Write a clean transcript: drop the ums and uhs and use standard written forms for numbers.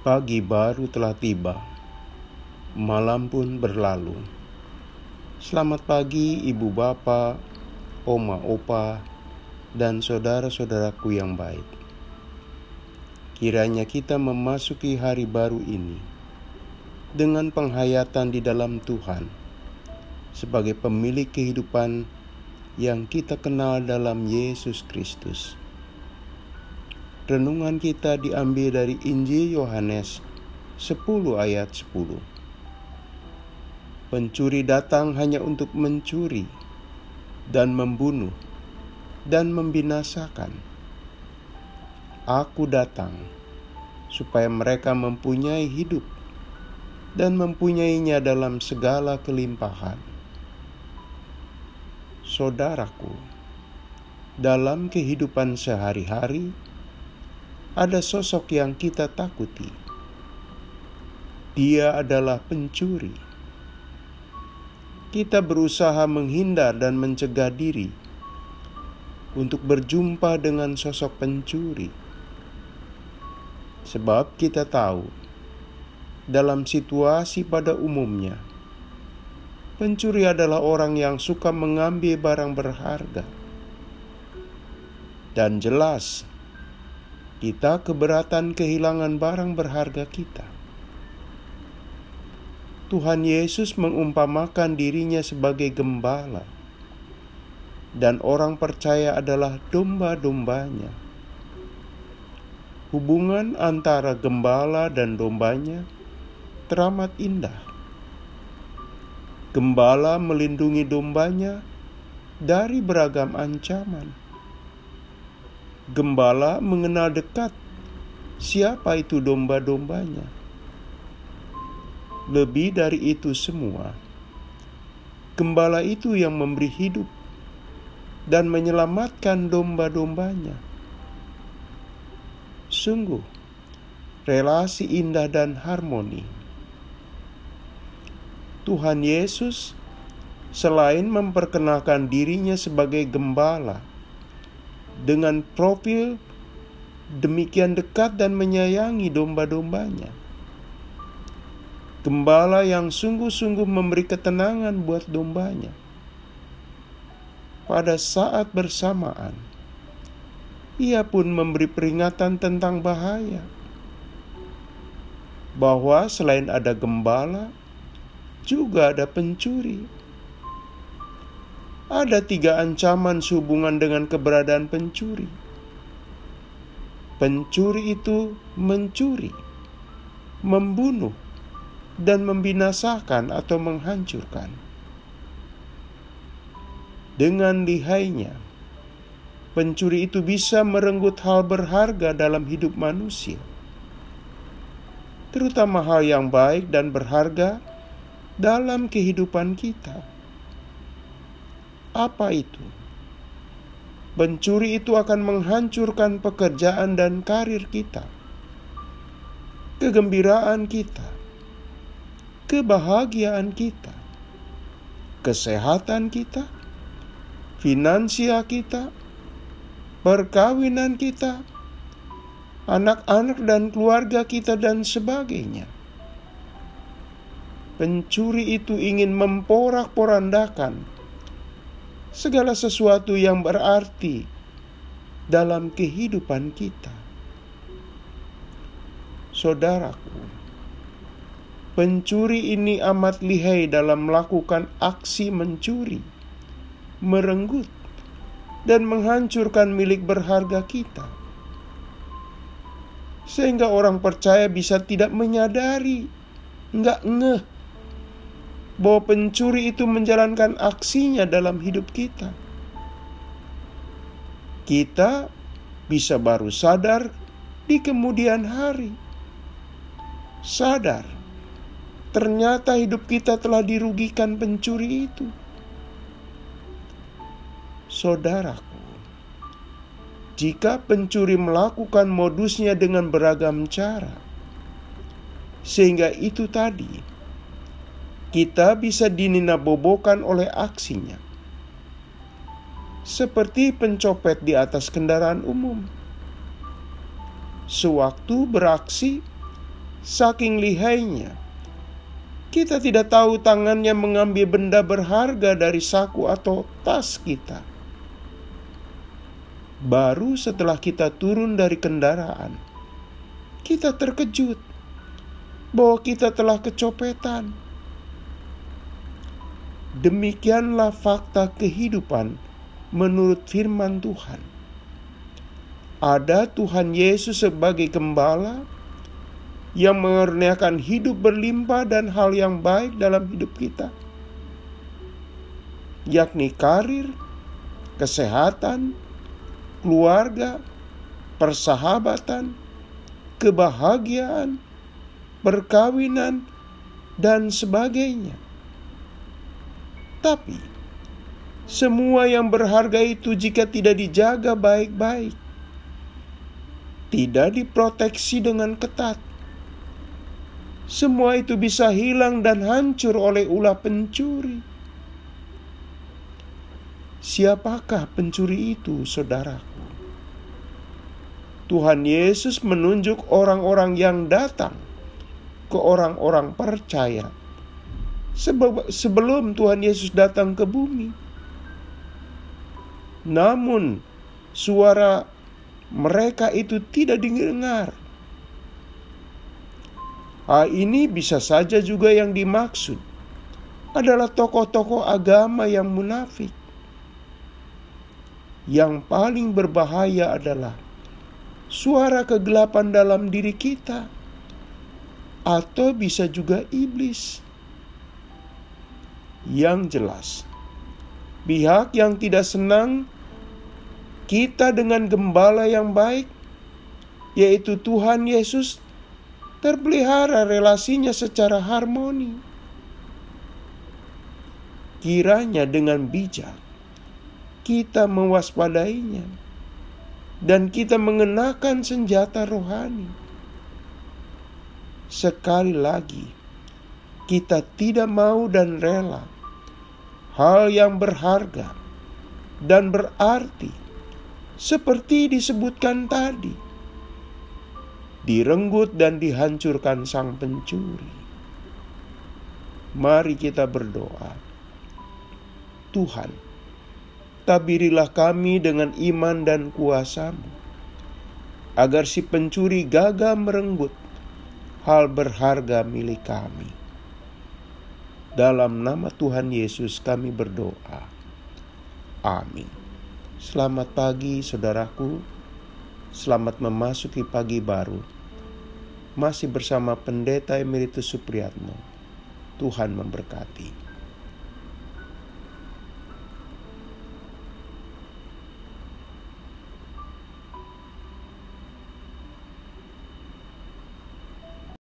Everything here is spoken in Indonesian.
Pagi baru telah tiba, malam pun berlalu. Selamat pagi ibu bapa, oma opa, dan saudara-saudaraku yang baik. Kiranya kita memasuki hari baru ini dengan penghayatan di dalam Tuhan sebagai pemilik kehidupan yang kita kenal dalam Yesus Kristus. Renungan kita diambil dari Injil Yohanes 10 ayat 10. Pencuri datang hanya untuk mencuri dan membunuh dan membinasakan. Aku datang supaya mereka mempunyai hidup dan mempunyainya dalam segala kelimpahan. Saudaraku, dalam kehidupan sehari-hari, ada sosok yang kita takuti. Dia adalah pencuri. Kita berusaha menghindar dan mencegah diri untuk berjumpa dengan sosok pencuri. Sebab kita tahu, dalam situasi pada umumnya, pencuri adalah orang yang suka mengambil barang berharga. Dan jelas, kita keberatan kehilangan barang berharga kita. Tuhan Yesus mengumpamakan dirinya sebagai gembala, dan orang percaya adalah domba-dombanya. Hubungan antara gembala dan dombanya teramat indah. Gembala melindungi dombanya dari beragam ancaman. Gembala mengenal dekat siapa itu domba-dombanya. Lebih dari itu semua, gembala itu yang memberi hidup dan menyelamatkan domba-dombanya. Sungguh, relasi indah dan harmoni. Tuhan Yesus selain memperkenalkan dirinya sebagai gembala dengan profil demikian dekat dan menyayangi domba-dombanya, gembala yang sungguh-sungguh memberi ketenangan buat dombanya. Pada saat bersamaan, ia pun memberi peringatan tentang bahaya, bahwa selain ada gembala, juga ada pencuri. Ada 3 ancaman sehubungan dengan keberadaan pencuri. Pencuri itu mencuri, membunuh, dan membinasakan atau menghancurkan. Dengan lihainya, pencuri itu bisa merenggut hal berharga dalam hidup manusia, terutama hal yang baik dan berharga dalam kehidupan kita. Apa itu? Pencuri itu akan menghancurkan pekerjaan dan karir kita, kegembiraan kita, kebahagiaan kita, kesehatan kita, finansial kita, perkawinan kita, anak-anak dan keluarga kita, dan sebagainya. Pencuri itu ingin memporak-porandakan segala sesuatu yang berarti dalam kehidupan kita. Saudaraku, pencuri ini amat lihai dalam melakukan aksi mencuri, merenggut, dan menghancurkan milik berharga kita, sehingga orang percaya bisa tidak menyadari, nggak ngeh bahwa pencuri itu menjalankan aksinya dalam hidup kita. Kita bisa baru sadar di kemudian hari. Sadar, ternyata hidup kita telah dirugikan pencuri itu. Saudaraku, jika pencuri melakukan modusnya dengan beragam cara, sehingga itu tadi kita bisa dininabobokan oleh aksinya, seperti pencopet di atas kendaraan umum. Sewaktu beraksi, Saking lihainya, kita tidak tahu tangannya mengambil benda berharga dari saku atau tas kita. Baru setelah kita turun dari kendaraan, kita terkejut bahwa kita telah kecopetan. Demikianlah fakta kehidupan menurut firman Tuhan. Ada Tuhan Yesus sebagai gembala yang mengaruniakan hidup berlimpah dan hal yang baik dalam hidup kita, yakni karir, kesehatan, keluarga, persahabatan, kebahagiaan, perkawinan, dan sebagainya. Tapi semua yang berharga itu jika tidak dijaga baik-baik, tidak diproteksi dengan ketat, semua itu bisa hilang dan hancur oleh ulah pencuri. Siapakah pencuri itu, saudaraku? Tuhan Yesus menunjuk orang-orang yang datang ke orang-orang percaya sebelum Tuhan Yesus datang ke bumi. Namun suara mereka itu tidak didengar. Ini bisa saja juga yang dimaksud adalah tokoh-tokoh agama yang munafik. Yang paling berbahaya adalah suara kegelapan dalam diri kita, atau bisa juga iblis. Yang jelas, pihak yang tidak senang kita dengan gembala yang baik, yaitu Tuhan Yesus, terpelihara relasinya secara harmoni. Kiranya dengan bijak kita mewaspadainya dan kita mengenakan senjata rohani. Sekali lagi, kita tidak mau dan rela hal yang berharga dan berarti seperti disebutkan tadi direnggut dan dihancurkan sang pencuri. Mari kita berdoa. Tuhan, tabirilah kami dengan iman dan kuasa-Mu, agar si pencuri gagal merenggut hal berharga milik kami. Dalam nama Tuhan Yesus kami berdoa. Amin. Selamat pagi saudaraku. Selamat memasuki pagi baru. Masih bersama Pendeta Emeritus Supriyatno. Tuhan memberkati.